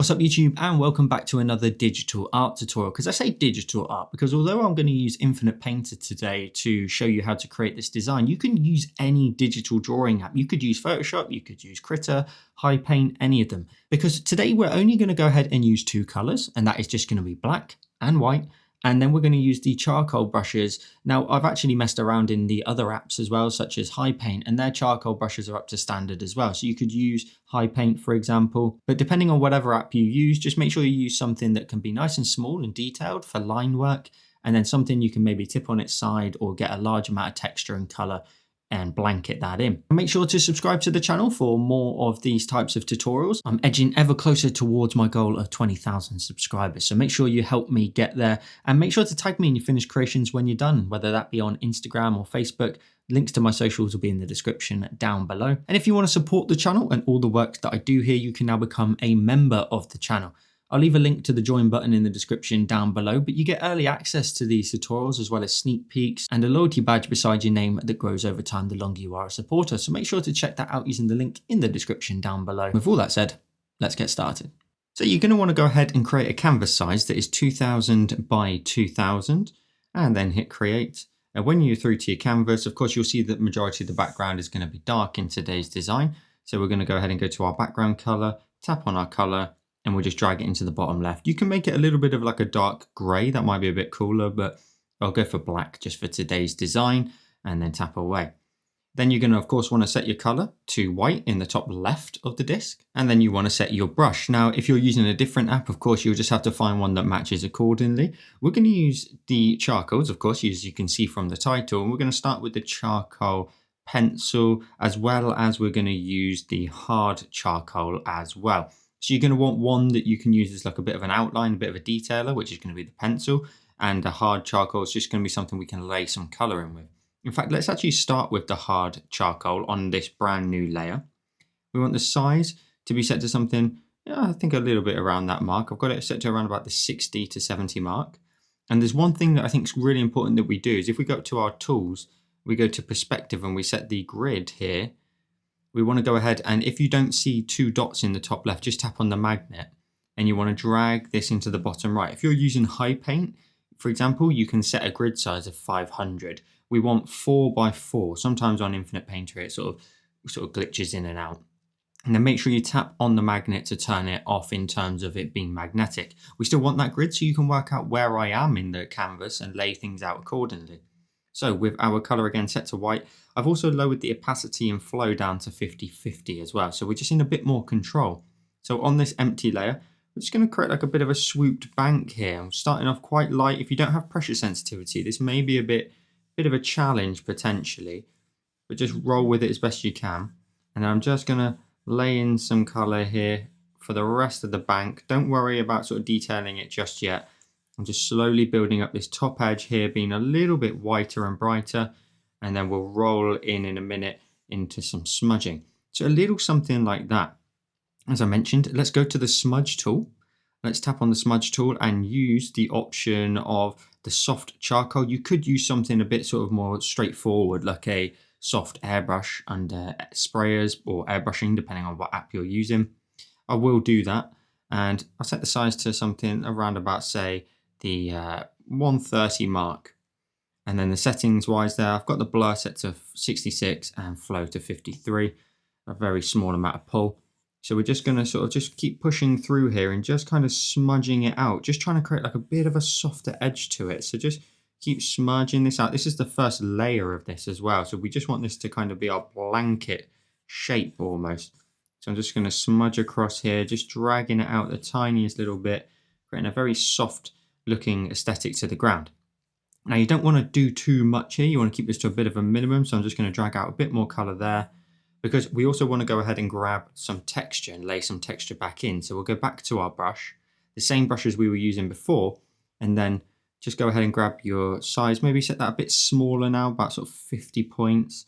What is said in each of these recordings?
What's up YouTube, and welcome back to another digital art tutorial. Because I say digital art because although I'm going to use Infinite Painter today to show you how to create this design, you can use any digital drawing app. You could use Photoshop, you could use Krita, HiPaint, any of them. Because today we're only going to go ahead and use two colors, and that is just going to be black and white. And then we're going to use the charcoal brushes. Now, I've actually messed around in the other apps as well, such as HiPaint, and their charcoal brushes are up to standard as well. So you could use HiPaint, for example, but depending on whatever app you use, just make sure you use something that can be nice and small and detailed for line work, and then something you can maybe tip on its side or get a large amount of texture and color and blanket that in. Make sure to subscribe to the channel for more of these types of tutorials. I'm edging ever closer towards my goal of 20,000 subscribers. So make sure you help me get there, and make sure to tag me in your finished creations when you're done, whether that be on Instagram or Facebook. Links to my socials will be in the description down below. And if you want to support the channel and all the work that I do here, you can now become a member of the channel. I'll leave a link to the join button in the description down below, but you get early access to these tutorials as well as sneak peeks and a loyalty badge beside your name that grows over time the longer you are a supporter. So make sure to check that out using the link in the description down below. With all that said, let's get started. So you're going to want to go ahead and create a canvas size that is 2000 by 2000 and then hit create. And when you're through to your canvas, of course, you'll see that the majority of the background is going to be dark in today's design. So we're going to go ahead and go to our background color, tap on our color, and we'll just drag it into the bottom left. You can make it a little bit of like a dark gray. That might be a bit cooler, but I'll go for black just for today's design and then tap away. Then you're going to, of course, want to set your color to white in the top left of the disc. And then you want to set your brush. Now, if you're using a different app, of course, you'll just have to find one that matches accordingly. We're going to use the charcoals, of course, as you can see from the title. And we're going to start with the charcoal pencil, as well as we're going to use the hard charcoal as well. So you're going to want one that you can use as like a bit of an outline, a bit of a detailer, which is going to be the pencil, and a hard charcoal is just going to be something we can lay some color in with. In fact, let's actually start with the hard charcoal on this brand new layer. We want the size to be set to something, I think a little bit around that mark. I've got it set to around about the 60 to 70 mark. And there's one thing that I think is really important that we do is if we go up to our tools, we go to perspective and we set the grid here. We want to go ahead, and if you don't see two dots in the top left, just tap on the magnet and you want to drag this into the bottom right. If you're using HiPaint, for example, you can set a grid size of 500. We want 4 by 4. Sometimes on Infinite Painter, it sort of glitches in and out. And then make sure you tap on the magnet to turn it off in terms of it being magnetic. We still want that grid so you can work out where I am in the canvas and lay things out accordingly. So with our color again set to white, I've also lowered the opacity and flow down to 50/50 as well. So we're just in a bit more control. So on this empty layer, we're just going to create like a bit of a swooped bank here. I'm starting off quite light. If you don't have pressure sensitivity, this may be a bit of a challenge potentially, but just roll with it as best you can. And I'm just going to lay in some color here for the rest of the bank. Don't worry about sort of detailing it just yet. I'm just slowly building up this top edge here, being a little bit whiter and brighter, and then we'll roll in a minute into some smudging. So a little something like that. As I mentioned, let's go to the smudge tool. Let's tap on the smudge tool and use the option of the soft charcoal. You could use something a bit sort of more straightforward, like a soft airbrush under sprayers or airbrushing, depending on what app you're using. I will do that, and I'll set the size to something around about, say, the 130 mark. And then the settings wise there, I've got the blur set to 66 and flow to 53, a very small amount of pull. So we're just going to sort of just keep pushing through here and just kind of smudging it out, just trying to create like a bit of a softer edge to it. So just keep smudging this out. This is the first layer of this as well. So we just want this to kind of be our blanket shape almost. So I'm just going to smudge across here, just dragging it out the tiniest little bit, creating a very soft looking aesthetic to the ground. Now you don't want to do too much here. You want to keep this to a bit of a minimum. So I'm just going to drag out a bit more color there, because we also want to go ahead and grab some texture and lay some texture back in. So we'll go back to our brush, the same brush as we were using before, and then just go ahead and grab your size. Maybe set that a bit smaller now, about sort of 50 points.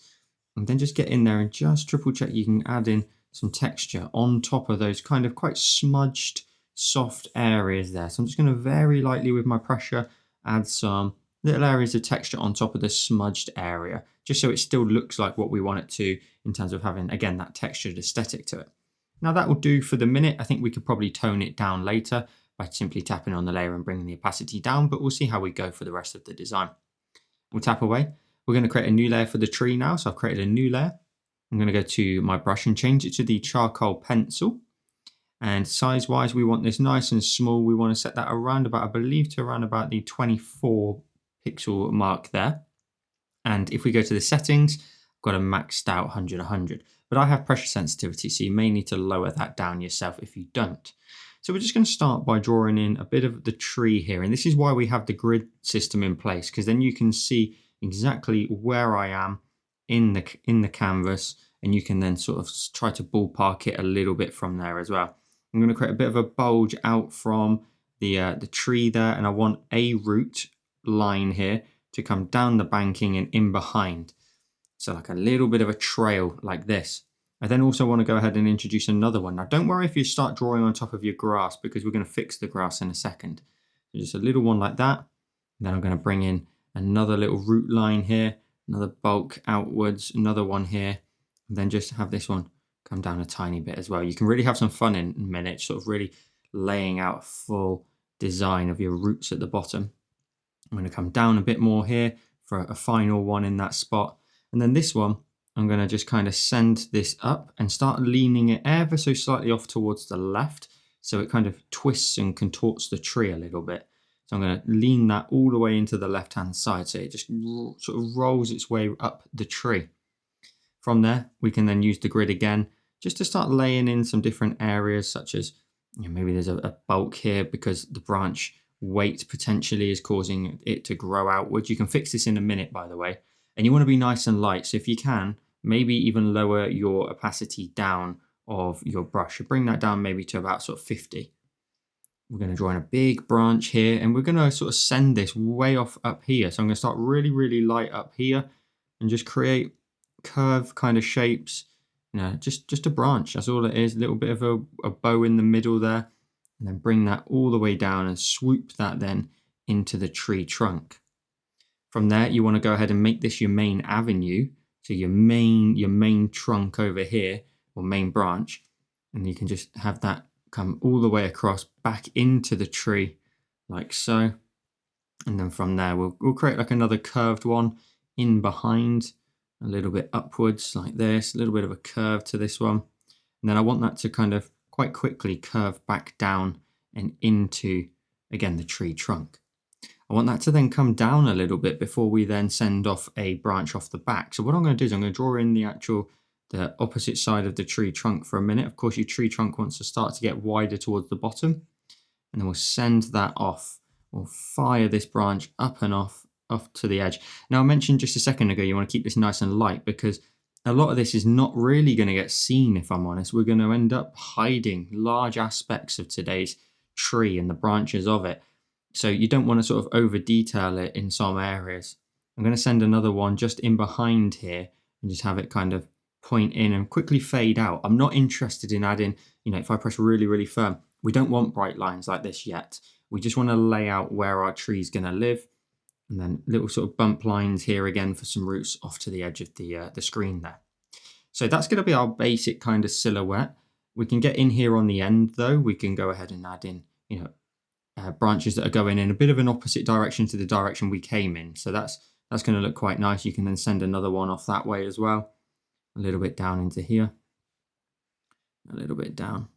And then just get in there and just triple check you can add in some texture on top of those kind of quite smudged, soft areas there. So I'm just going to very lightly with my pressure add some little areas of texture on top of the smudged area, just so it still looks like what we want it to in terms of having, again, that textured aesthetic to it. Now that will do for the minute. I think we could probably tone it down later by simply tapping on the layer and bringing the opacity down, but we'll see how we go for the rest of the design. We'll tap away. We're going to create a new layer for the tree now. So I've created a new layer. I'm going to go to my brush and change it to the charcoal pencil. And size wise, we want this nice and small. We want to set that around about, I believe, to around about the 24 pixel mark there. And if we go to the settings, I've got a maxed out 100, 100. But I have pressure sensitivity, so you may need to lower that down yourself if you don't. So we're just going to start by drawing in a bit of the tree here. And this is why we have the grid system in place, because then you can see exactly where I am in the canvas, and you can then sort of try to ballpark it a little bit from there as well. I'm going to create a bit of a bulge out from the tree there, and I want a root line here to come down the banking and in behind. So like a little bit of a trail like this. I then also want to go ahead and introduce another one. Now don't worry if you start drawing on top of your grass, because we're going to fix the grass in a second. So just a little one like that. And then I'm going to bring in another little root line here, another bulk outwards, another one here, and then just have this one come down a tiny bit as well. You can really have some fun in a minute, sort of really laying out a full design of your roots at the bottom. I'm going to come down a bit more here for a final one in that spot. And then this one, I'm going to just kind of send this up and start leaning it ever so slightly off towards the left. So it kind of twists and contorts the tree a little bit. So I'm going to lean that all the way into the left-hand side. So it just sort of rolls its way up the tree. From there, we can then use the grid again, just to start laying in some different areas, such as, you know, maybe there's a bulk here because the branch weight potentially is causing it to grow outwards. You can fix this in a minute, by the way. And you want to be nice and light. So if you can, maybe even lower your opacity down of your brush. So bring that down maybe to about sort of 50. We're going to draw in a big branch here, and we're going to sort of send this way off up here. So I'm going to start really, really light up here and just create curve kind of shapes. You know, just a branch. That's all it is. A little bit of a bow in the middle there. And then bring that all the way down and swoop that then into the tree trunk. From there, you want to go ahead and make this your main avenue. So your main trunk over here, or main branch. And you can just have that come all the way across back into the tree like so. And then from there, we'll create like another curved one in behind, a little bit upwards like this, a little bit of a curve to this one. And then I want that to kind of quite quickly curve back down and into, again, the tree trunk. I want that to then come down a little bit before we then send off a branch off the back. So what I'm going to do is I'm going to draw in the opposite side of the tree trunk for a minute. Of course, your tree trunk wants to start to get wider towards the bottom. And then we'll send that off. We'll fire this branch up and off to the edge. Now, I mentioned just a second ago, you want to keep this nice and light, because a lot of this is not really going to get seen, if I'm honest. We're going to end up hiding large aspects of today's tree and the branches of it. So you don't want to sort of over detail it in some areas. I'm going to send another one just in behind here and just have it kind of point in and quickly fade out. I'm not interested in adding, you know, if I press really, really firm, we don't want bright lines like this yet. We just want to lay out where our tree's going to live. And then little sort of bump lines here again for some roots off to the edge of the screen there. So that's going to be our basic kind of silhouette. We can get in here on the end though. We can go ahead and add in, you know, branches that are going in a bit of an opposite direction to the direction we came in. So that's going to look quite nice. You can then send another one off that way as well. A little bit down into here. A little bit down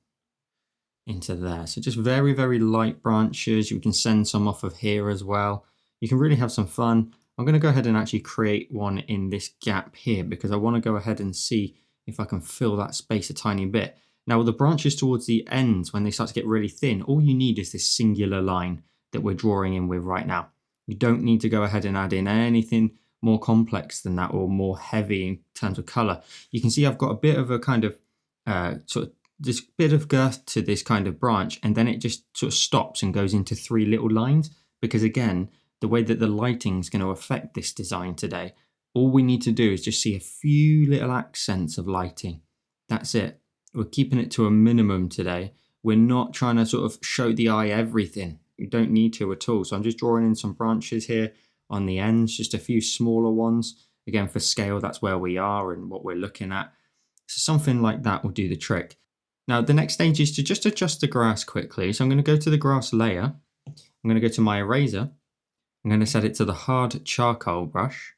into there. So just very, very light branches. You can send some off of here as well. You can really have some fun. I'm going to go ahead and actually create one in this gap here, because I want to go ahead and see if I can fill that space a tiny bit. Now, with the branches towards the ends, when they start to get really thin, all you need is this singular line that we're drawing in with right now. You don't need to go ahead and add in anything more complex than that or more heavy in terms of color. You can see I've got a bit of a kind of sort of this bit of girth to this kind of branch, and then it just sort of stops and goes into three little lines, because again, the way that the lighting is going to affect this design today, all we need to do is just see a few little accents of lighting. That's it. We're keeping it to a minimum today. We're not trying to sort of show the eye everything. You don't need to at all. So I'm just drawing in some branches here on the ends, just a few smaller ones. Again, for scale, that's where we are and what we're looking at. So something like that will do the trick. Now the next stage is to just adjust the grass quickly. So I'm going to go to the grass layer. I'm going to go to my eraser. I'm going to set it to the hard charcoal brush.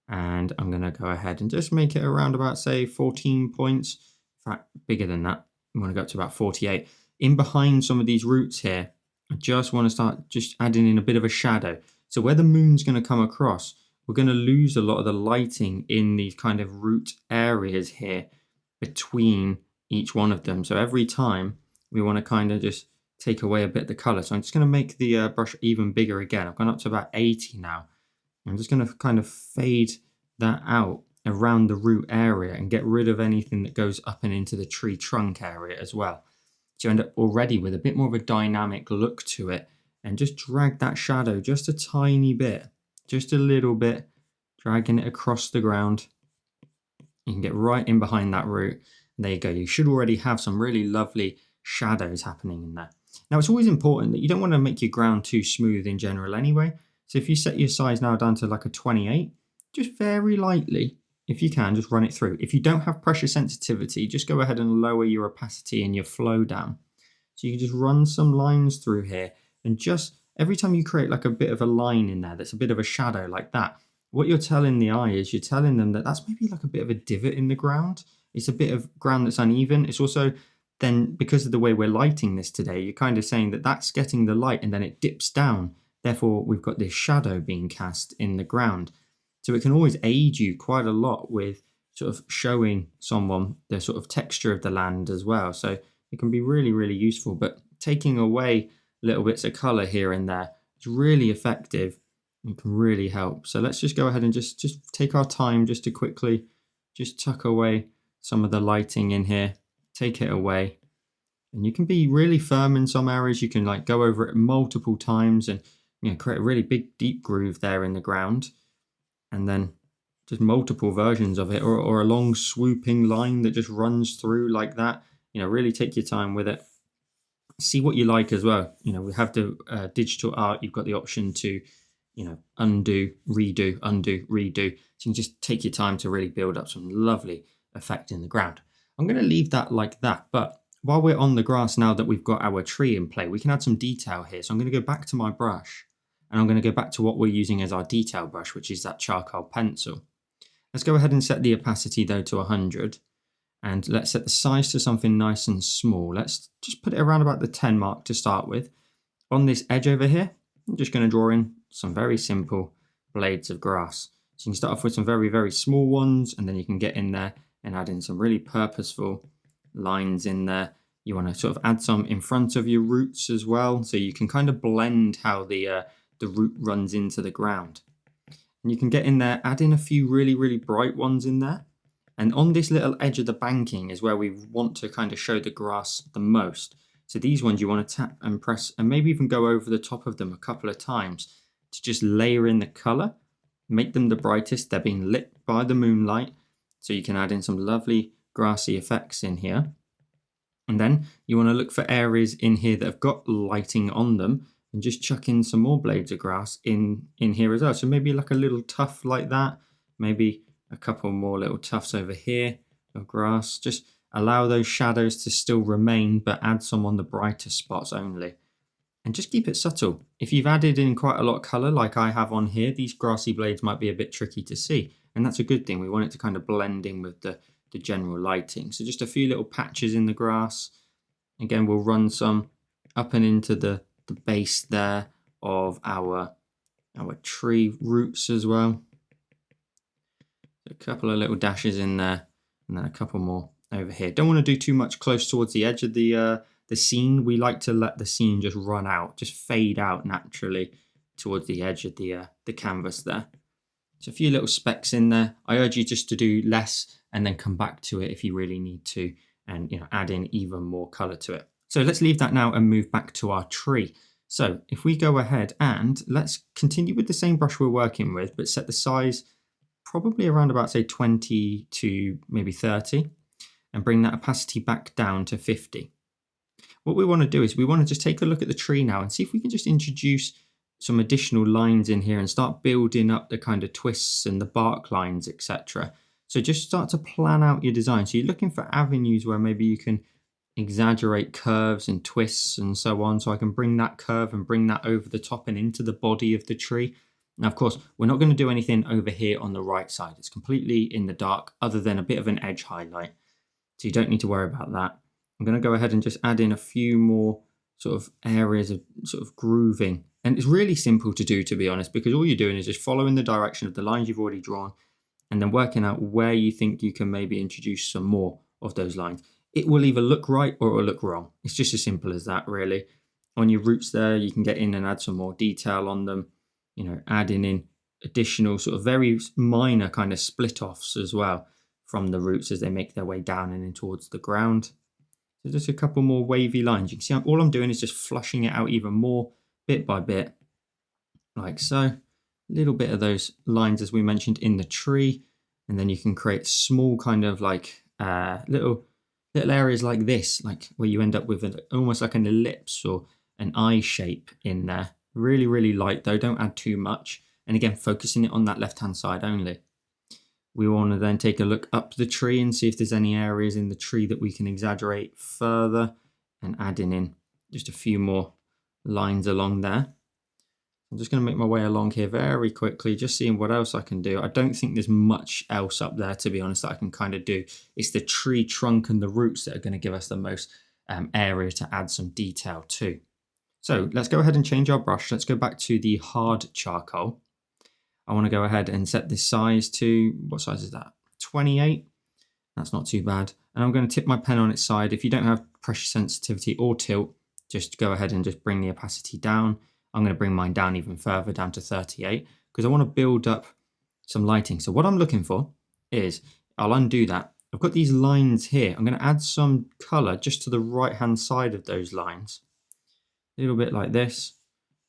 And I'm going to go ahead and just make it around about, say, 14 points. In fact, bigger than that. I'm going to go up to about 48. In behind some of these roots here, I just want to start just adding in a bit of a shadow. So where the moon's going to come across, we're going to lose a lot of the lighting in these kind of root areas here between each one of them. So every time we want to kind of just take away a bit of the color. So I'm just going to make the brush even bigger again. I've gone up to about 80 now. I'm just going to kind of fade that out around the root area and get rid of anything that goes up and into the tree trunk area as well. So you end up already with a bit more of a dynamic look to it, and just drag that shadow just a tiny bit, just a little bit, dragging it across the ground. You can get right in behind that root. And there you go. You should already have some really lovely shadows happening in there. Now it's always important that you don't want to make your ground too smooth in general anyway. So if you set your size now down to like a 28, just very lightly, if you can, just run it through. If you don't have pressure sensitivity, just go ahead and lower your opacity and your flow down. So you can just run some lines through here, and just every time you create like a bit of a line in there that's a bit of a shadow like that, what you're telling the eye is you're telling them that that's maybe like a bit of a divot in the ground. It's a bit of ground that's uneven. It's also then, because of the way we're lighting this today, you're kind of saying that that's getting the light and then it dips down. Therefore, we've got this shadow being cast in the ground. So it can always aid you quite a lot with sort of showing someone the sort of texture of the land as well. So it can be really, really useful. But taking away little bits of color here and there is really effective and can really help. So let's just go ahead and just take our time just to quickly just tuck away some of the lighting in here, take it away. And you can be really firm in some areas. You can like go over it multiple times and create a really big deep groove there in the ground. And then just multiple versions of it, or a long swooping line that just runs through like that. Really take your time with it. See what you like as well. We have the digital art. You've got the option to, undo, redo, undo, redo. So you can just take your time to really build up some lovely effect in the ground. I'm going to leave that like that. But while we're on the grass now that we've got our tree in play, we can add some detail here. So I'm going to go back to my brush. And I'm going to go back to what we're using as our detail brush, which is that charcoal pencil. Let's go ahead and set the opacity though to 100. And let's set the size to something nice and small. Let's just put it around about the 10 mark to start with. On this edge over here, I'm just going to draw in some very simple blades of grass. So you can start off with some very, very small ones, and then you can get in there and add in some really purposeful lines in there. You want to sort of add some in front of your roots as well. So you can kind of blend how the root runs into the ground. And you can get in there, add in a few really, really bright ones in there. And on this little edge of the banking is where we want to kind of show the grass the most. So these ones you want to tap and press and maybe even go over the top of them a couple of times to just layer in the color, make them the brightest. They're being lit by the moonlight. So you can add in some lovely grassy effects in here. And then you want to look for areas in here that have got lighting on them, and just chuck in some more blades of grass in here as well. So maybe like a little tuft like that, maybe a couple more little tufts over here of grass. Just allow those shadows to still remain, but add some on the brighter spots only. And just keep it subtle. If you've added in quite a lot of color like I have on here, these grassy blades might be a bit tricky to see. And that's a good thing. We want it to kind of blend in with the general lighting. So just a few little patches in the grass. Again, we'll run some up and into the base there of our tree roots as well. A couple of little dashes in there, and then a couple more over here. Don't want to do too much close towards the edge of the scene. We like to let the scene just run out, just fade out naturally towards the edge of the canvas there. So a few little specks in there. I urge you just to do less and then come back to it if you really need to, and add in even more color to it. So let's leave that now and move back to our tree. So if we go ahead and let's continue with the same brush we're working with, but set the size probably around about, say, 20 to maybe 30, and bring that opacity back down to 50. What we want to do is we want to just take a look at the tree now and see if we can just introduce some additional lines in here and start building up the kind of twists and the bark lines, etc. So just start to plan out your design. So you're looking for avenues where maybe you can exaggerate curves and twists and so on. So I can bring that curve and bring that over the top and into the body of the tree. Now, of course, we're not going to do anything over here on the right side. It's completely in the dark other than a bit of an edge highlight. So you don't need to worry about that. I'm going to go ahead and just add in a few more sort of areas of sort of grooving. And it's really simple to do, to be honest, because all you're doing is just following the direction of the lines you've already drawn and then working out where you think you can maybe introduce some more of those lines. It will either look right or it will look wrong. It's just as simple as that, really. On your roots there, you can get in and add some more detail on them, you know, adding in additional sort of very minor kind of split offs as well from the roots as they make their way down and in towards the ground. So just a couple more wavy lines. You can see all I'm doing is just flushing it out even more bit by bit, like so. A little bit of those lines as we mentioned in the tree, and then you can create small kind of like little areas like this, like where you end up with almost like an ellipse or an eye shape in there. Really, really light though, don't add too much. And again, focusing it on that left-hand side only. We want to then take a look up the tree and see if there's any areas in the tree that we can exaggerate further, and adding in just a few more lines along there. I'm just going to make my way along here very quickly, just seeing what else I can do. I don't think there's much else up there, to be honest, that I can kind of do. It's the tree trunk and the roots that are going to give us the most area to add some detail to. So let's go ahead and change our brush. Let's go back to the hard charcoal. I want to go ahead and set this size to, what size is that? 28. That's not too bad. And I'm going to tip my pen on its side. If you don't have pressure sensitivity or tilt, just go ahead and just bring the opacity down. I'm going to bring mine down even further, down to 38, because I want to build up some lighting. So what I'm looking for is, I'll undo that. I've got these lines here. I'm going to add some color just to the right-hand side of those lines. A little bit like this.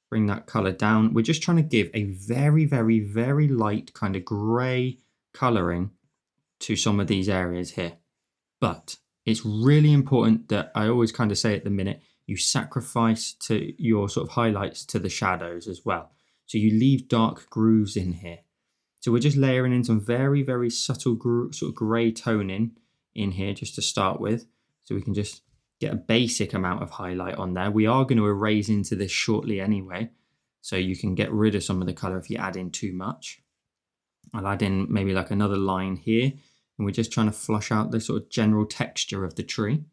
Bring that color down. We're just trying to give a very, very, very light kind of gray coloring to some of these areas here. But it's really important that I always kind of say at the minute, you sacrifice to your sort of highlights to the shadows as well. So you leave dark grooves in here. So we're just layering in some very, very subtle sort of gray toning in here just to start with. So we can just get a basic amount of highlight on there. We are going to erase into this shortly anyway, so you can get rid of some of the color if you add in too much. I'll add in maybe like another line here, and we're just trying to flush out the sort of general texture of the tree.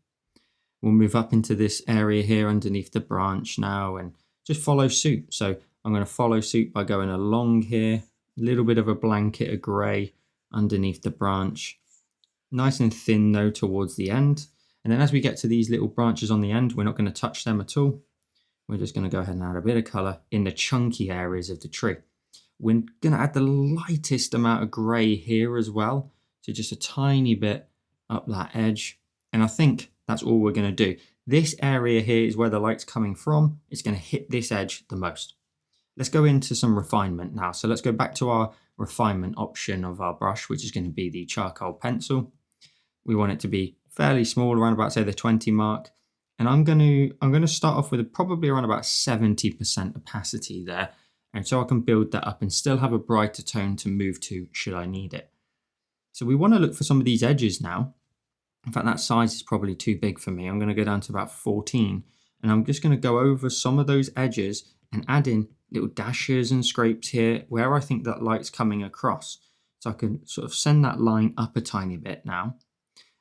We'll move up into this area here underneath the branch now and just follow suit. So I'm going to follow suit by going along here, a little bit of a blanket of gray underneath the branch. Nice and thin though towards the end. And then as we get to these little branches on the end, we're not going to touch them at all. We're just going to go ahead and add a bit of color in the chunky areas of the tree. We're going to add the lightest amount of gray here as well. So just a tiny bit up that edge. And I think that's all we're going to do. This area here is where the light's coming from. It's going to hit this edge the most. Let's go into some refinement now. So let's go back to our refinement option of our brush, which is going to be the charcoal pencil. We want it to be fairly small, around about say the 20 mark. And I'm going to start off with probably around about 70% opacity there. And so I can build that up and still have a brighter tone to move to should I need it. So we want to look for some of these edges now. In fact, that size is probably too big for me. I'm going to go down to about 14. And I'm just going to go over some of those edges and add in little dashes and scrapes here where I think that light's coming across. So I can sort of send that line up a tiny bit now.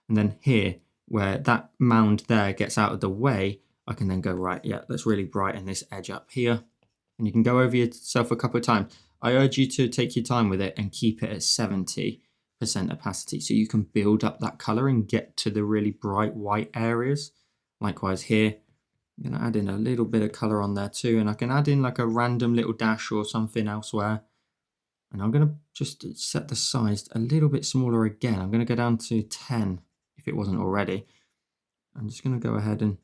And then here, where that mound there gets out of the way, I can then go, right, yeah, let's really brighten this edge up here. And you can go over yourself a couple of times. I urge you to take your time with it and keep it at 70% opacity so you can build up that color and get to the really bright white areas. Likewise here, I'm going to add in a little bit of color on there too. And I can add in like a random little dash or something elsewhere. And I'm going to just set the size a little bit smaller again. I'm going to go down to 10 if it wasn't already. I'm just going to go ahead and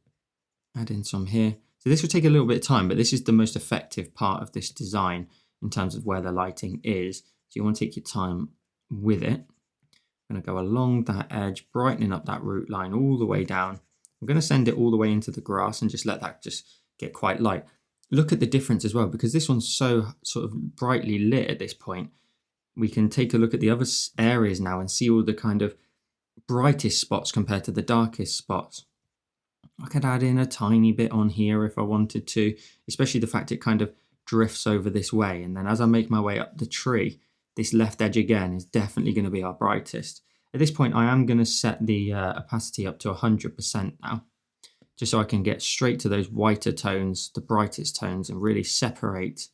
add in some here. So this will take a little bit of time, but this is the most effective part of this design in terms of where the lighting is. So you want to take your time with it. I'm going to go along that edge, brightening up that root line all the way down. I'm going to send it all the way into the grass and just let that just get quite light. Look at the difference as well, because this one's so sort of brightly lit at this point. We can take a look at the other areas now and see all the kind of brightest spots compared to the darkest spots. I could add in a tiny bit on here if I wanted to, especially the fact it kind of drifts over this way. And then as I make my way up the tree, this left edge again is definitely going to be our brightest. At this point, I am going to set the opacity up to 100% now, just so I can get straight to those whiter tones, the brightest tones, and really separate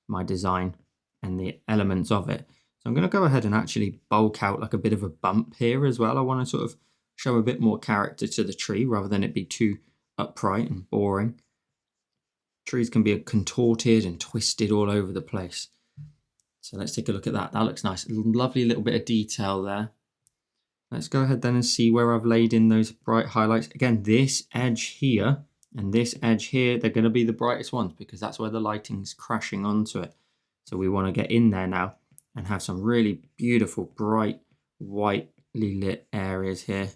my design and the elements of it. So I'm going to go ahead and actually bulk out like a bit of a bump here as well. I want to sort of show a bit more character to the tree rather than it be too upright and boring. Trees can be contorted and twisted all over the place. So let's take a look at that. That looks nice. A lovely little bit of detail there. Let's go ahead then and see where I've laid in those bright highlights. Again, this edge here and this edge here, they're going to be the brightest ones because that's where the lighting's crashing onto it. So we want to get in there now and have some really beautiful, bright, whitely lit areas here.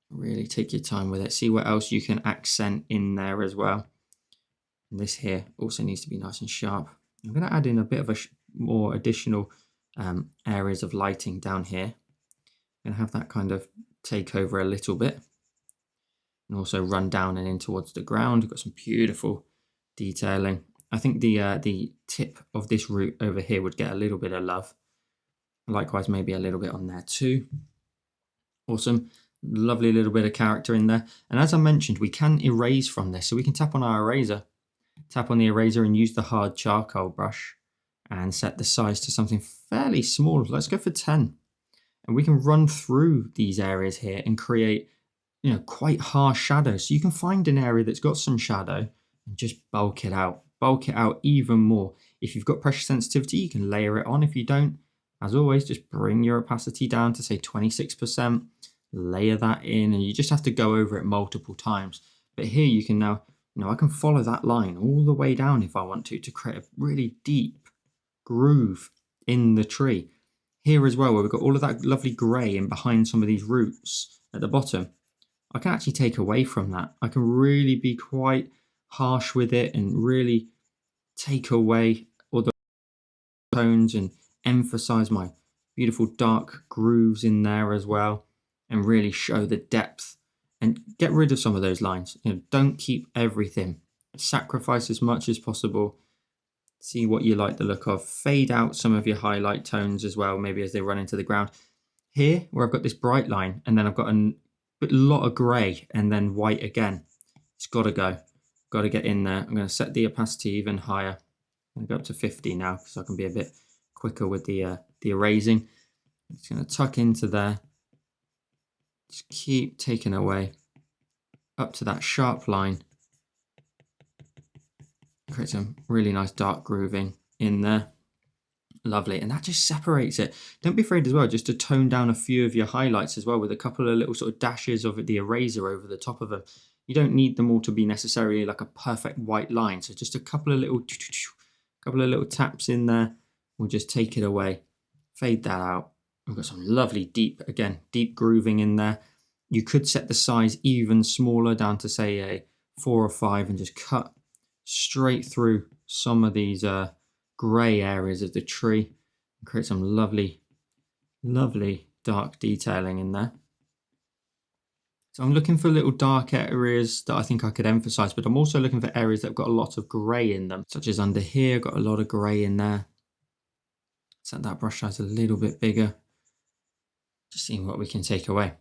Really take your time with it. See what else you can accent in there as well. And this here also needs to be nice and sharp. I'm going to add in a bit of a more additional areas of lighting down here. I'm going to have that kind of take over a little bit and also run down and in towards the ground. We've got some beautiful detailing. I think the tip of this root over here would get a little bit of love. Likewise, maybe a little bit on there too. Awesome. Lovely little bit of character in there. And as I mentioned, we can erase from this. So we can tap on our eraser, tap on the eraser and use the hard charcoal brush and set the size to something fairly small. Let's go for 10. And we can run through these areas here and create, quite harsh shadows. So you can find an area that's got some shadow and just bulk it out even more. If you've got pressure sensitivity, you can layer it on. If you don't, as always, just bring your opacity down to say 26%, layer that in, and you just have to go over it multiple times. But here you can now, I can follow that line all the way down if I want to create a really deep groove in the tree. Here as well, where we've got all of that lovely grey in behind some of these roots at the bottom, I can actually take away from that. I can really be quite harsh with it and really take away all the tones and emphasize my beautiful dark grooves in there as well and really show the depth and get rid of some of those lines. Don't keep everything. Sacrifice as much as possible. See what you like the look of. Fade out some of your highlight tones as well, maybe as they run into the ground. Here, where I've got this bright line and then I've got a lot of grey and then white again. It's got to go. Got to get in there. I'm going to set the opacity even higher. I'm going to go up to 50 now so I can be a bit quicker with the erasing. I'm just going to tuck into there. Just keep taking away up to that sharp line. Create some really nice dark grooving in there. Lovely. And that just separates it. Don't be afraid as well just to tone down a few of your highlights as well with a couple of little sort of dashes of the eraser over the top of them. You don't need them all to be necessarily like a perfect white line. So just a couple of little taps in there will just take it away. Fade that out. We've got some lovely deep grooving in there. You could set the size even smaller down to say a 4 or 5 and just cut straight through some of these grey areas of the tree and create some lovely dark detailing in there. So I'm looking for little dark areas that I think I could emphasize, but I'm also looking for areas that have got a lot of grey in them, such as under here, got a lot of grey in there. Set that brush size a little bit bigger. Just seeing what we can take away.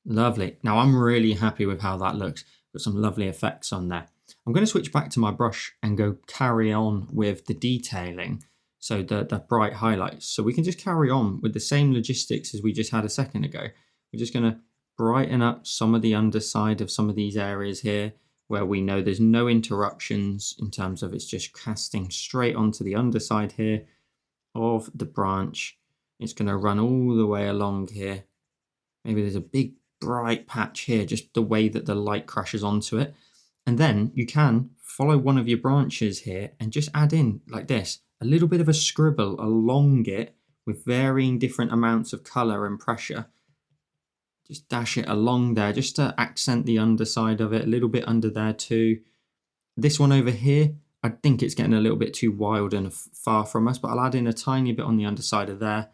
Lovely. Now I'm really happy with how that looks. Got some lovely effects on there. I'm going to switch back to my brush and go carry on with the detailing. So the bright highlights. So we can just carry on with the same logistics as we just had a second ago. We're just going to brighten up some of the underside of some of these areas here where we know there's no interruptions in terms of it's just casting straight onto the underside here of the branch. It's going to run all the way along here. Maybe there's a big bright patch here, just the way that the light crashes onto it. And then you can follow one of your branches here and just add in like this, a little bit of a scribble along it with varying different amounts of color and pressure. Just dash it along there just to accent the underside of it, a little bit under there too. This one over here, I think it's getting a little bit too wild and far from us, but I'll add in a tiny bit on the underside of there.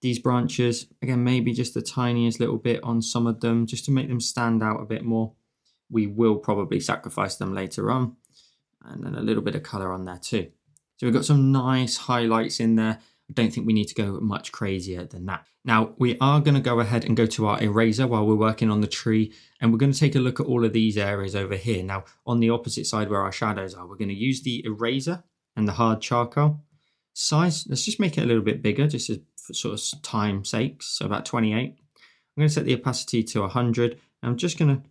These branches, again, maybe just the tiniest little bit on some of them just to make them stand out a bit more. we will probably sacrifice them later on. And then a little bit of color on there too. So we've got some nice highlights in there. I don't think we need to go much crazier than that. Now we are going to go ahead and go to our eraser while we're working on the tree, and we're going to take a look at all of these areas over here. Now on the opposite side where our shadows are, we're going to use the eraser and the hard charcoal. Size, let's just make it a little bit bigger, just for sort of time sakes, so about 28. I'm going to set the opacity to 100. I'm just going to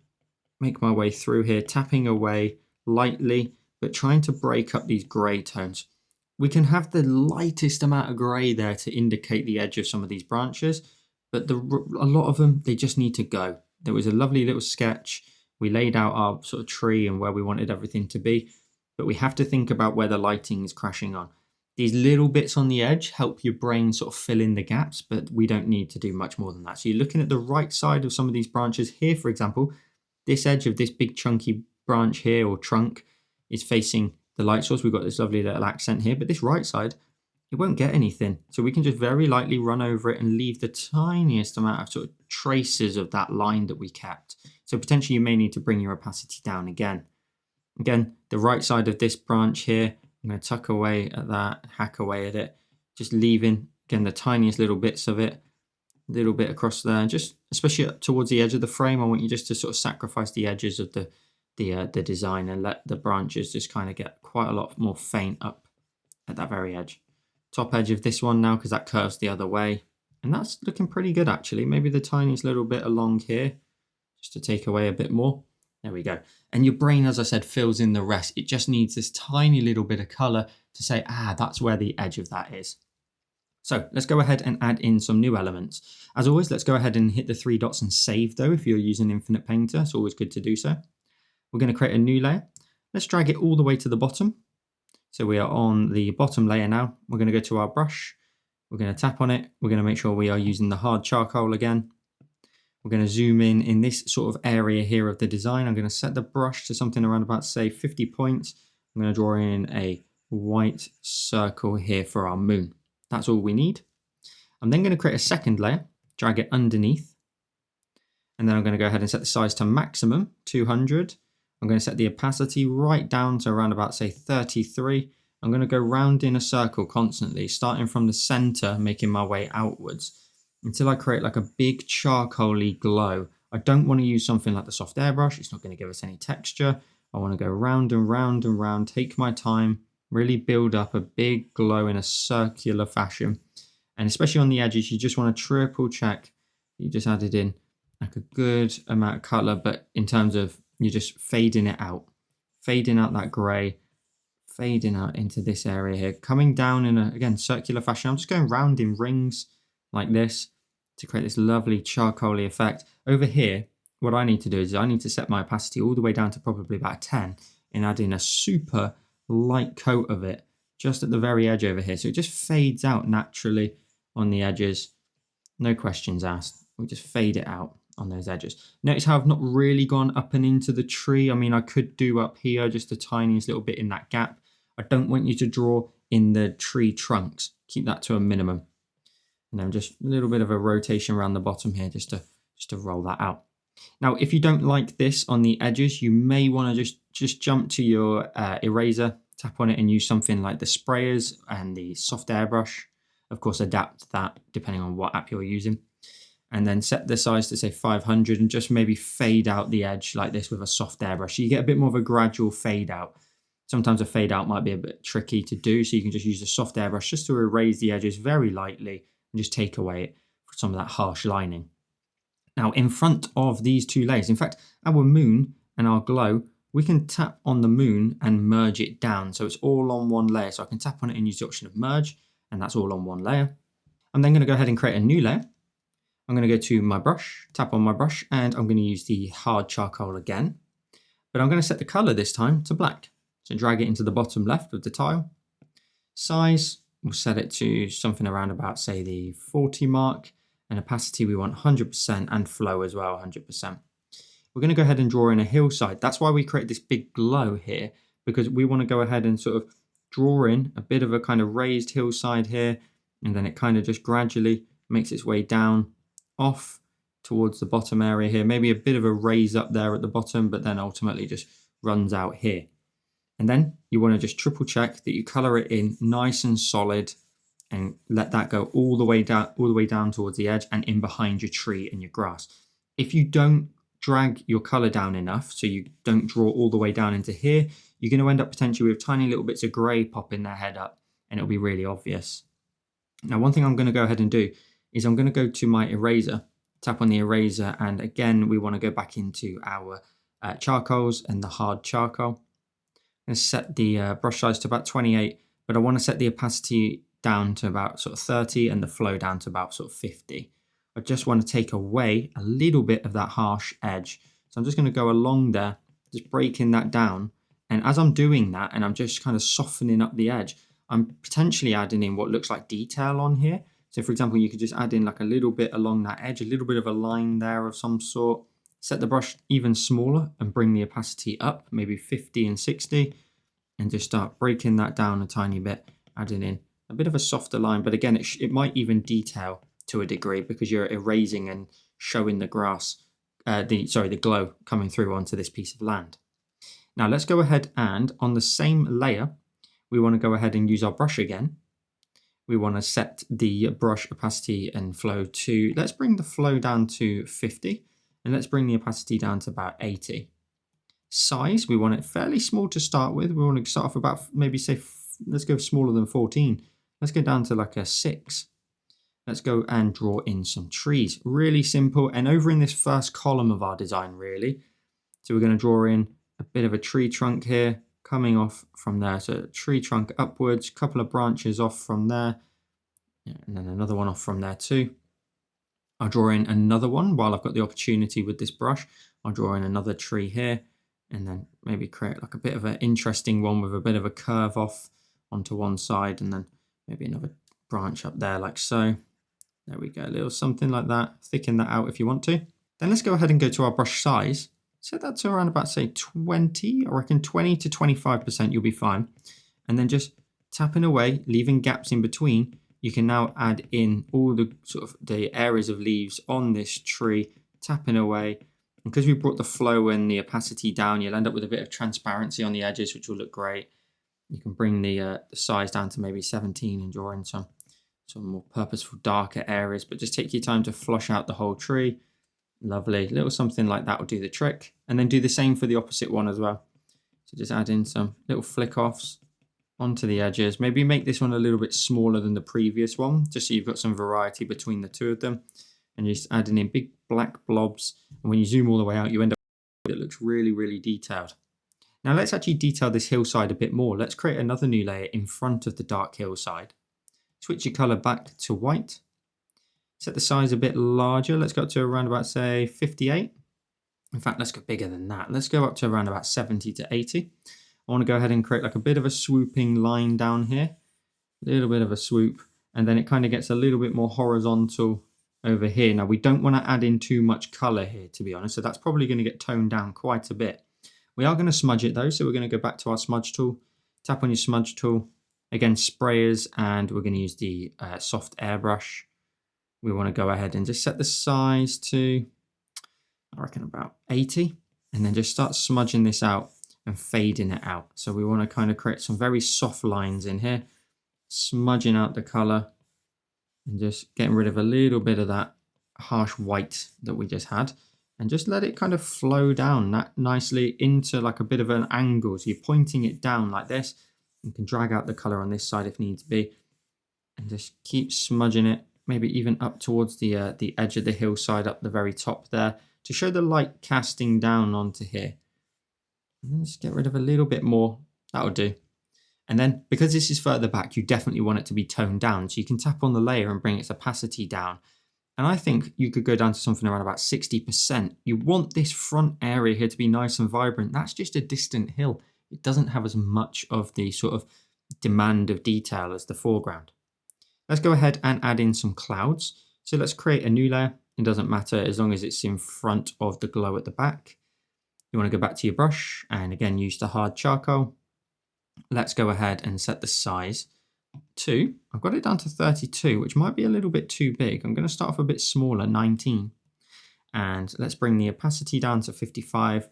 make my way through here, tapping away lightly, but trying to break up these grey tones. We can have the lightest amount of grey there to indicate the edge of some of these branches, but a lot of them, they just need to go. There was a lovely little sketch. We laid out our sort of tree and where we wanted everything to be, but we have to think about where the lighting is crashing on. These little bits on the edge help your brain sort of fill in the gaps, but we don't need to do much more than that. So you're looking at the right side of some of these branches here, for example. This edge of this big chunky branch here, or trunk, is facing the light source. We've got this lovely little accent here, but this right side, it won't get anything. So we can just very lightly run over it and leave the tiniest amount of sort of traces of that line that we kept. So potentially you may need to bring your opacity down again. Again, the right side of this branch here, I'm going to tuck away at that, hack away at it, just leaving, again, the tiniest little bits of it, a little bit across there, just especially up towards the edge of the frame. I want you just to sort of sacrifice the edges of the design and let the branches just kind of get quite a lot more faint up at that very edge. Top edge of this one now, because that curves the other way. And that's looking pretty good actually. Maybe the tiniest little bit along here, just to take away a bit more. There we go. And your brain, as I said, fills in the rest. It just needs this tiny little bit of color to say, that's where the edge of that is. So let's go ahead and add in some new elements. As always, let's go ahead and hit the 3 dots and save though. If you're using Infinite Painter, it's always good to do so. We're going to create a new layer. Let's drag it all the way to the bottom. So we are on the bottom layer now. We're going to go to our brush. We're going to tap on it. We're going to make sure we are using the hard charcoal again. We're going to zoom in this sort of area here of the design. I'm going to set the brush to something around about, say, 50 points. I'm going to draw in a white circle here for our moon. That's all we need. I'm then going to create a second layer, drag it underneath. And then I'm going to go ahead and set the size to maximum, 200. I'm going to set the opacity right down to around about, say, 33. I'm going to go round in a circle constantly, starting from the center, making my way outwards, until I create like a big charcoaly glow. I don't want to use something like the soft airbrush. It's not going to give us any texture. I want to go round and round and round, take my time, really build up a big glow in a circular fashion. And especially on the edges, you just want to triple check that you just added in like a good amount of color, but in terms of you're just fading it out, fading out that gray, fading out into this area here, coming down in a, again, circular fashion. I'm just going round in rings like this to create this lovely charcoaly effect. Over here, what I need to do is I need to set my opacity all the way down to probably about 10 and add in a super light coat of it just at the very edge over here. So it just fades out naturally on the edges. No questions asked. We just fade it out on those edges. Notice how I've not really gone up and into the tree. I mean, I could do up here just the tiniest little bit in that gap. I don't want you to draw in the tree trunks. Keep that to a minimum. And then just a little bit of a rotation around the bottom here just to roll that out. Now, if you don't like this on the edges, you may want to just jump to your eraser, tap on it and use something like the sprayers and the soft airbrush. Of course, adapt that depending on what app you're using. And then set the size to say 500 and just maybe fade out the edge like this with a soft airbrush. So you get a bit more of a gradual fade out. Sometimes a fade out might be a bit tricky to do, so you can just use a soft airbrush just to erase the edges very lightly and just take away some of that harsh lining. Now, in front of these two layers, in fact, our moon and our glow, we can tap on the moon and merge it down. So it's all on one layer. So I can tap on it and use the option of merge, and that's all on one layer. I'm then going to go ahead and create a new layer. I'm going to go to my brush, tap on my brush, and I'm going to use the hard charcoal again. But I'm going to set the color this time to black. So drag it into the bottom left of the tile. Size, we'll set it to something around about, say, the 40 mark. And opacity, we want 100%, and flow as well, 100%. We're going to go ahead and draw in a hillside. That's why we create this big glow here, because we want to go ahead and sort of draw in a bit of a kind of raised hillside here. And then it kind of just gradually makes its way down, off towards the bottom area here. Maybe a bit of a raise up there at the bottom, but then ultimately just runs out here. And then you want to just triple check that you color it in nice and solid and let that go all the way down towards the edge and in behind your tree and your grass. If you don't drag your color down enough, so you don't draw all the way down into here, you're going to end up potentially with tiny little bits of gray popping their head up, and it'll be really obvious. Now, one thing I'm going to go ahead and do is I'm going to go to my eraser, tap on the eraser, and again, we want to go back into our charcoals and the hard charcoal. I'm going to set the brush size to about 28, but I want to set the opacity down to about sort of 30 and the flow down to about sort of 50. I just want to take away a little bit of that harsh edge. So I'm just going to go along there, just breaking that down. And as I'm doing that, and I'm just kind of softening up the edge, I'm potentially adding in what looks like detail on here. So for example, you could just add in like a little bit along that edge, a little bit of a line there of some sort. Set the brush even smaller and bring the opacity up, maybe 50 and 60, and just start breaking that down a tiny bit, adding in a bit of a softer line. But again, it might even detail to a degree because you're erasing and showing the grass, the glow coming through onto this piece of land. Now let's go ahead and on the same layer, we want to go ahead and use our brush again. We want to set the brush opacity and flow to, let's bring the flow down to 50 and let's bring the opacity down to about 80. Size, we want it fairly small to start with. We want to start off about maybe say, let's go smaller than 14. Let's go down to like a 6. Let's go and draw in some trees. Really simple. And over in this first column of our design, really. So we're going to draw in a bit of a tree trunk here, coming off from there. So tree trunk upwards, couple of branches off from there, and then another one off from there too. I'll draw in another one while I've got the opportunity with this brush. I'll draw in another tree here, and then maybe create like a bit of an interesting one with a bit of a curve off onto one side, and then maybe another branch up there like so. There we go, a little something like that. Thicken that out if you want to. Then let's go ahead and go to our brush size. Set that to around about say 20, I reckon 20 to 25%, you'll be fine. And then just tapping away, leaving gaps in between, you can now add in all the sort of the areas of leaves on this tree, tapping away. And because we brought the flow and the opacity down, you'll end up with a bit of transparency on the edges, which will look great. You can bring the size down to maybe 17 and draw in some more purposeful, darker areas, but just take your time to flush out the whole tree. Lovely, little something like that will do the trick. And then do the same for the opposite one as well. So just add in some little flick offs onto the edges. Maybe make this one a little bit smaller than the previous one, just so you've got some variety between the two of them. And just adding in big black blobs. And when you zoom all the way out, you end up with it looks really, really detailed. Now let's actually detail this hillside a bit more. Let's create another new layer in front of the dark hillside. Switch your color back to white. Set the size a bit larger. Let's go up to around about say 58. In fact, let's go bigger than that. Let's go up to around about 70 to 80. I want to go ahead and create like a bit of a swooping line down here. A little bit of a swoop. And then it kind of gets a little bit more horizontal over here. Now we don't want to add in too much color here, to be honest. So that's probably going to get toned down quite a bit. We are going to smudge it though. So we're going to go back to our smudge tool. Tap on your smudge tool. Again, sprayers, and we're going to use the soft airbrush. We want to go ahead and just set the size to, I reckon about 80, and then just start smudging this out and fading it out. So we want to kind of create some very soft lines in here, smudging out the color and just getting rid of a little bit of that harsh white that we just had, and just let it kind of flow down that nicely into like a bit of an angle. So you're pointing it down like this. You can drag out the color on this side if needs be, and just keep smudging it, maybe even up towards the edge of the hillside, up the very top there, to show the light casting down onto here. And then just get rid of a little bit more, that'll do. And then because this is further back, you definitely want it to be toned down, so you can tap on the layer and bring its opacity down. And I think you could go down to something around about 60%. You want this front area here to be nice and vibrant. That's just a distant hill. It doesn't have as much of the sort of demand of detail as the foreground. Let's go ahead and add in some clouds. So let's create a new layer. It doesn't matter as long as it's in front of the glow at the back. You want to go back to your brush and again use the hard charcoal. Let's go ahead and set the size to, I've got it down to 32, which might be a little bit too big. I'm going to start off a bit smaller, 19. And let's bring the opacity down to 55,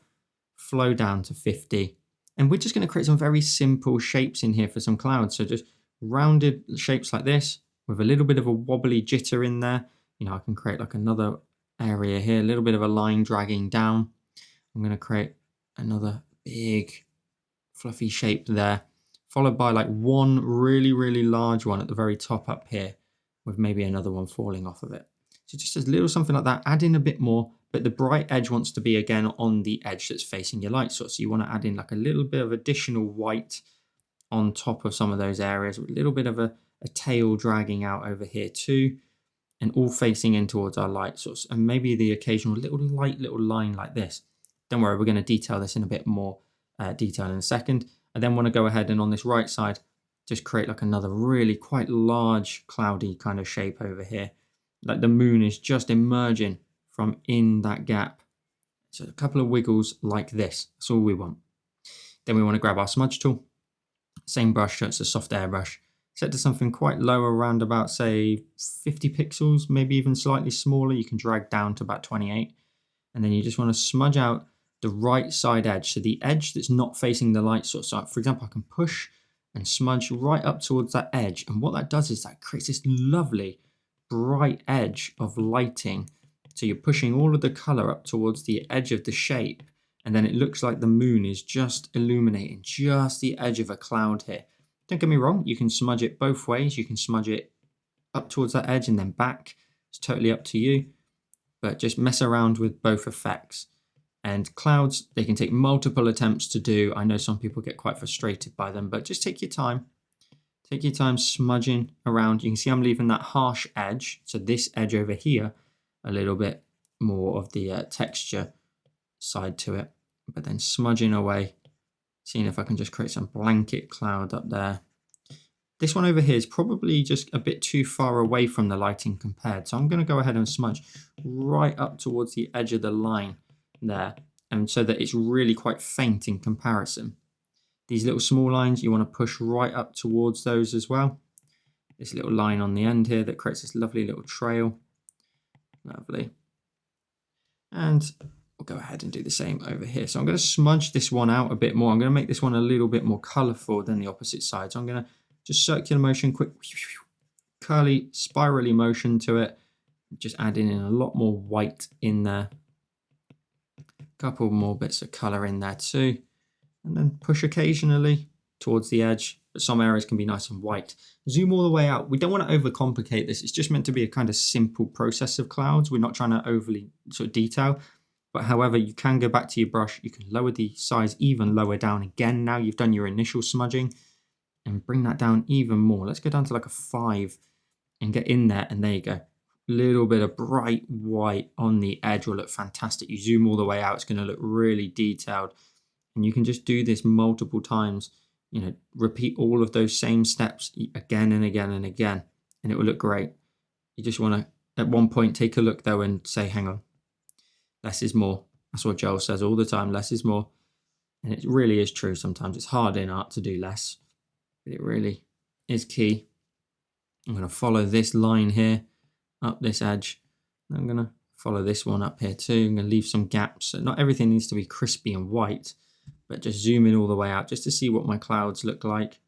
flow down to 50. And we're just going to create some very simple shapes in here for some clouds. So just rounded shapes like this with a little bit of a wobbly jitter in there. You know, I can create like another area here, a little bit of a line dragging down. I'm going to create another big fluffy shape there, followed by like one really, really large one at the very top up here with maybe another one falling off of it. So just a little something like that, add in a bit more, but the bright edge wants to be again on the edge that's facing your light source. So you want to add in like a little bit of additional white on top of some of those areas, with a little bit of a tail dragging out over here too, and all facing in towards our light source. And maybe the occasional light little line like this. Don't worry, we're going to detail this in a bit more detail in a second. I then want to go ahead and on this right side, just create like another really quite large cloudy kind of shape over here. Like the moon is just emerging from in that gap. So a couple of wiggles like this. That's all we want. Then we want to grab our smudge tool. Same brush, so it's a soft airbrush. Set to something quite low, around about say 50 pixels, maybe even slightly smaller. You can drag down to about 28. And then you just want to smudge out the right side edge. So the edge that's not facing the light source. So for example, I can push and smudge right up towards that edge. And what that does is that creates this lovely bright edge of lighting. So you're pushing all of the color up towards the edge of the shape. And then it looks like the moon is just illuminating just the edge of a cloud here. Don't get me wrong, you can smudge it both ways. You can smudge it up towards that edge and then back. It's totally up to you. But just mess around with both effects. And clouds, they can take multiple attempts to do. I know some people get quite frustrated by them, but just take your time. Take your time smudging around. You can see I'm leaving that harsh edge. So this edge over here, a little bit more of the texture side to it. But then smudging away, seeing if I can just create some blanket cloud up there. This one over here is probably just a bit too far away from the lighting compared. So I'm going to go ahead and smudge right up towards the edge of the line there, and so that it's really quite faint in comparison. These little small lines, you want to push right up towards those as well. This little line on the end here that creates this lovely little trail. Lovely. And we'll go ahead and do the same over here. So I'm going to smudge this one out a bit more. I'm going to make this one a little bit more colorful than the opposite side. So I'm going to just circular motion, quick curly spirally motion to it. Just adding in a lot more white in there. Couple more bits of color in there too, and then push occasionally towards the edge, but some areas can be nice and white. Zoom all the way out. We don't want to overcomplicate this. It's just meant to be a kind of simple process of clouds. We're not trying to overly sort of detail, but however, you can go back to your brush. You can lower the size even lower down again. Now you've done your initial smudging, and bring that down even more. Let's go down to like a 5 and get in there, and there you go. Little bit of bright white on the edge will look fantastic. You zoom all the way out, it's going to look really detailed. And you can just do this multiple times, you know, repeat all of those same steps again and again and again, and it will look great. You just want to, at one point, take a look though and say, hang on, less is more. That's what Joel says all the time, less is more. And it really is true. Sometimes it's hard in art to do less, but it really is key. I'm going to follow this line here up this edge. I'm going to follow this one up here too. I'm going to leave some gaps. So not everything needs to be crispy and white, but just zoom in all the way out just to see what my clouds look like.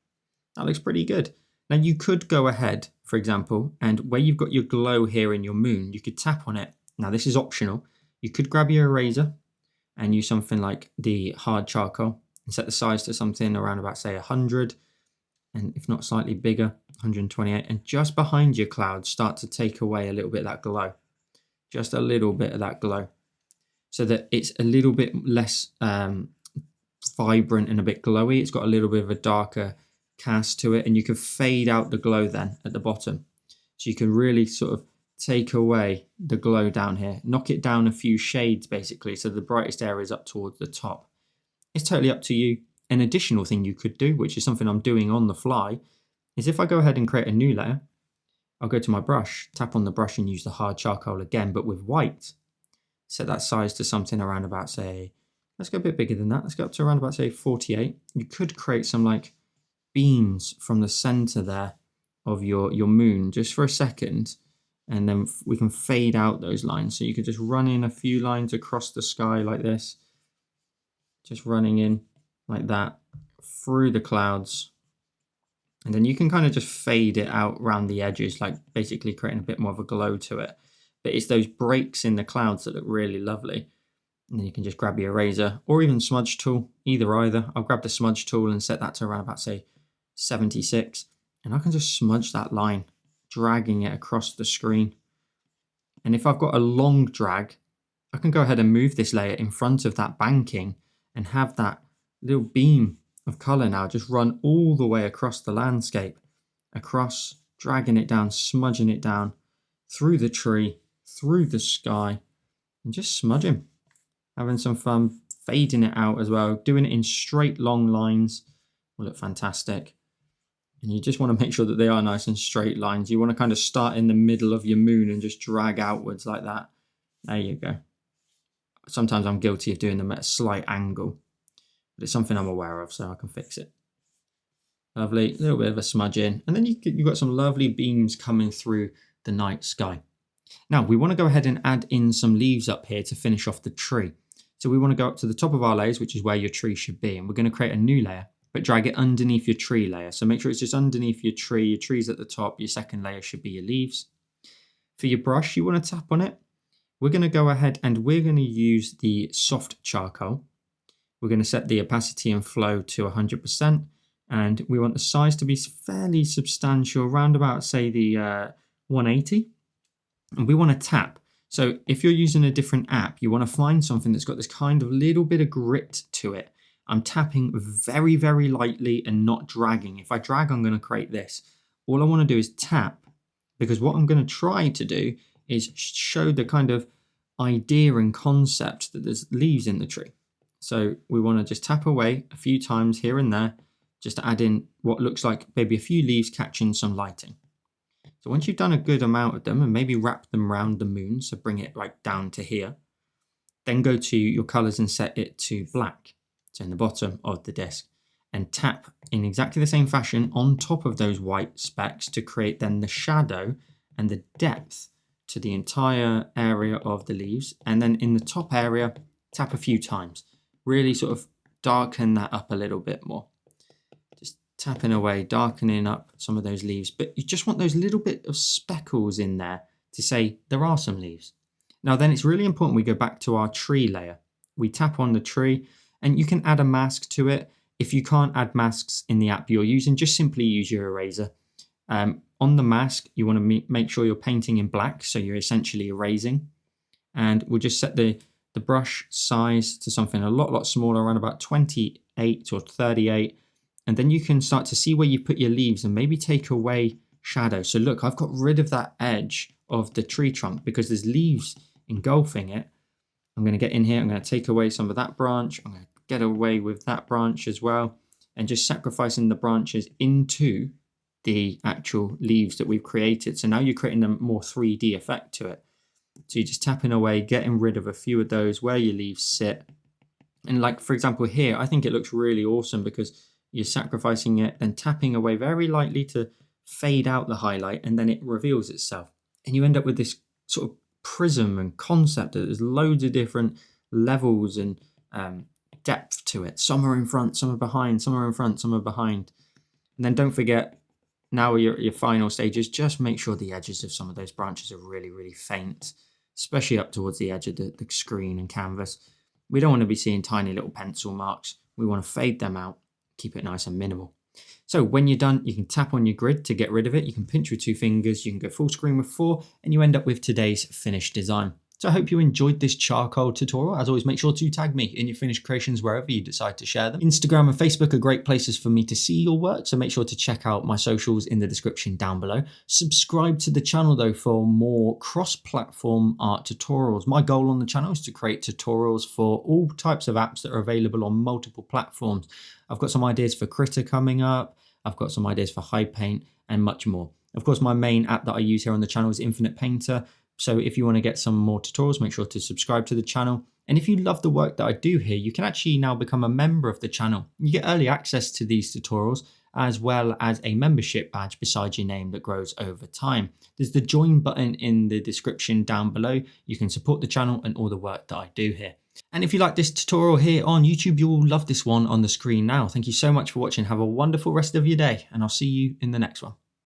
That looks pretty good. Now you could go ahead, for example, and where you've got your glow here in your moon, you could tap on it. Now this is optional. You could grab your eraser and use something like the hard charcoal and set the size to something around about say 100, and if not slightly bigger, 128, and just behind your clouds start to take away a little bit of that glow, just a little bit of that glow, so that it's a little bit less vibrant and a bit glowy. It's got a little bit of a darker cast to it, and you can fade out the glow then at the bottom, so you can really sort of take away the glow down here, knock it down a few shades basically, so the brightest area is up towards the top. It's totally up to you. An additional thing you could do, which is something I'm doing on the fly, is if I go ahead and create a new layer, I'll go to my brush, tap on the brush and use the hard charcoal again, but with white. Set that size to something around about, say, let's go a bit bigger than that. Let's go up to around about, say, 48. You could create some like beams from the center there of your moon just for a second, and then we can fade out those lines. So you could just run in a few lines across the sky like this, just running in like that through the clouds. And then you can kind of just fade it out around the edges, like basically creating a bit more of a glow to it. But it's those breaks in the clouds that look really lovely. And then you can just grab your eraser or even smudge tool, either. I'll grab the smudge tool and set that to around about, say, 76. And I can just smudge that line, dragging it across the screen. And if I've got a long drag, I can go ahead and move this layer in front of that banking and have that little beam of color now just run all the way across the landscape, across, dragging it down, smudging it down, through the tree, through the sky, and just smudging. Having some fun, fading it out as well, doing it in straight long lines will look fantastic. And you just want to make sure that they are nice and straight lines. You want to kind of start in the middle of your moon and just drag outwards like that. There you go. Sometimes I'm guilty of doing them at a slight angle, but it's something I'm aware of, so I can fix it. Lovely, a little bit of a smudge in, and then you've got some lovely beams coming through the night sky. Now we want to go ahead and add in some leaves up here to finish off the tree. So we want to go up to the top of our layers, which is where your tree should be, and we're going to create a new layer, but drag it underneath your tree layer. So make sure it's just underneath your tree's at the top, your second layer should be your leaves. For your brush, you want to tap on it. We're going to go ahead and we're going to use the soft charcoal. We're going to set the opacity and flow to 100%, and we want the size to be fairly substantial, around about, say, the 180. And we want to tap. So if you're using a different app, you want to find something that's got this kind of little bit of grit to it. I'm tapping very, very lightly and not dragging. If I drag, I'm going to create this. All I want to do is tap, because what I'm going to try to do is show the kind of idea and concept that there's leaves in the tree. So we want to just tap away a few times here and there, just to add in what looks like maybe a few leaves catching some lighting. So once you've done a good amount of them and maybe wrap them around the moon, so bring it like down to here, then go to your colors and set it to black, so in the bottom of the disc, and tap in exactly the same fashion on top of those white specks to create then the shadow and the depth to the entire area of the leaves. And then in the top area, tap a few times, really sort of darken that up a little bit more. Tapping away, darkening up some of those leaves, but you just want those little bit of speckles in there to say there are some leaves. Now then it's really important we go back to our tree layer. We tap on the tree and you can add a mask to it. If you can't add masks in the app you're using, just simply use your eraser. On the mask, you want to make sure you're painting in black, so you're essentially erasing. And we'll just set the brush size to something a lot smaller, around about 28 or 38. And then you can start to see where you put your leaves and maybe take away shadow. So look, I've got rid of that edge of the tree trunk because there's leaves engulfing it. I'm going to get in here. I'm going to take away some of that branch. I'm going to get away with that branch as well. And just sacrificing the branches into the actual leaves that we've created. So now you're creating a more 3D effect to it. So you're just tapping away, getting rid of a few of those where your leaves sit. And like, for example, here, I think it looks really awesome because you're sacrificing it and tapping away very lightly to fade out the highlight, and then it reveals itself. And you end up with this sort of prism and concept that there's loads of different levels and depth to it. Some are in front, some are behind, some are in front, some are behind. And then don't forget, now your final stages, just make sure the edges of some of those branches are really, really faint, especially up towards the edge of the screen and canvas. We don't want to be seeing tiny little pencil marks. We want to fade them out. Keep it nice and minimal. So when you're done, you can tap on your grid to get rid of it. You can pinch with 2 fingers, you can go full screen with 4, and you end up with today's finished design. So I hope you enjoyed this charcoal tutorial. As always, make sure to tag me in your finished creations wherever you decide to share them. Instagram and Facebook are great places for me to see your work, so make sure to check out my socials in the description down below. Subscribe to the channel though for more cross-platform art tutorials. My goal on the channel is to create tutorials for all types of apps that are available on multiple platforms. I've got some ideas for Krita coming up. I've got some ideas for HiPaint and much more. Of course, my main app that I use here on the channel is Infinite Painter. So if you want to get some more tutorials, make sure to subscribe to the channel. And if you love the work that I do here, you can actually now become a member of the channel. You get early access to these tutorials, as well as a membership badge beside your name that grows over time. There's the join button in the description down below. You can support the channel and all the work that I do here. And if you like this tutorial here on YouTube, you will love this one on the screen now. Thank you so much for watching. Have a wonderful rest of your day, and I'll see you in the next one.